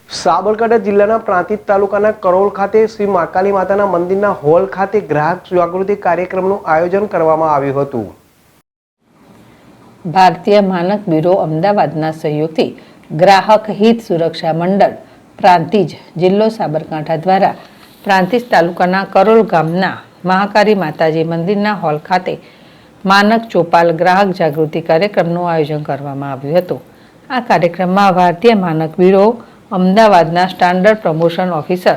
સાબરકાંઠા જિલ્લાના પ્રાંતિજ તાલુકાના કરોલ ખાતે શ્રી મહાકાલી માતાના મંદિરના હોલ ખાતે ગ્રાહક જાગૃતિ કાર્યક્રમનું આયોજન કરવામાં આવ્યું હતું. ભારતીય માનક બ્યુરો અમદાવાદના સહયોગથી ગ્રાહક હિત સુરક્ષા મંડળ પ્રાંતિજ જિલ્લો સાબરકાંઠા દ્વારા પ્રાંતિજ તાલુકાના કરોલ ગામના મહાકાળી માતાજી મંદિરના હોલ ખાતે માનક ચોપાલ ગ્રાહક જાગૃતિ કાર્યક્રમનું આયોજન કરવામાં આવ્યું હતું. આ કાર્યક્રમમાં ભારતીય માનક બ્યુરો અમદાવાદના standard promotion officer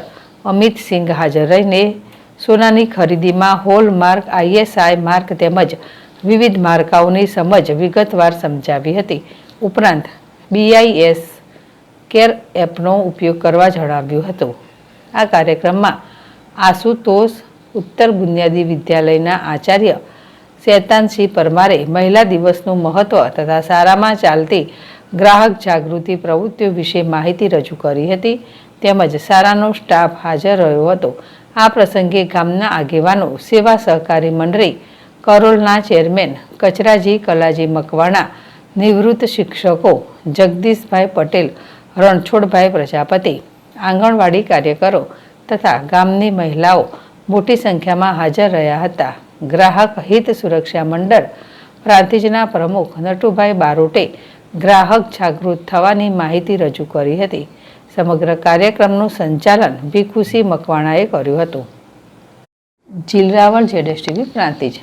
Amit Singh હાજર રહીને સોનાની ખરીદીમાં હોલ માર્ક, ISI માર્ક તેમજ વિવિધ માર્કાઓની સમજ વિગતવાર સમજાવી હતી. ઉપરાંત BIS કેર એપનો ઉપયોગ કરવા જણાવ્યું હતું. આ કાર્યક્રમમાં આશુતોષ ઉત્તર બુનિયાદી વિદ્યાલયના આચાર્ય શેતાનસિંહ પરમારે મહિલા દિવસનું મહત્વ તથા શાળામાં ચાલતી ગ્રાહક જાગૃતિ પ્રવૃત્તિઓ વિશે માહિતી રજૂ કરી હતી. તેમજ શાળાનો સ્ટાફ હાજર રહ્યો હતો. આ પ્રસંગે ગામના આગેવાનો, સેવા સહકારી મંડળી કરોલના ચેરમેન કચરાજી કલાજી મકવાણા, નિવૃત્ત શિક્ષકો જગદીશભાઈ પટેલ, રણછોડભાઈ પ્રજાપતિ, આંગણવાડી કાર્યકરો તથા ગામની મહિલાઓ મોટી સંખ્યામાં હાજર રહ્યા હતા. ગ્રાહક હિત સુરક્ષા મંડળ પ્રાંતિજના પ્રમુખ નટુભાઈ બારોટે ગ્રાહક જાગૃત થવાની માહિતી રજૂ કરી હતી. સમગ્ર કાર્યક્રમનું સંચાલન ભીખુસિંહ મકવાણાએ કર્યું હતું. જીલરાવળ ZSTV પ્રાંતિજ.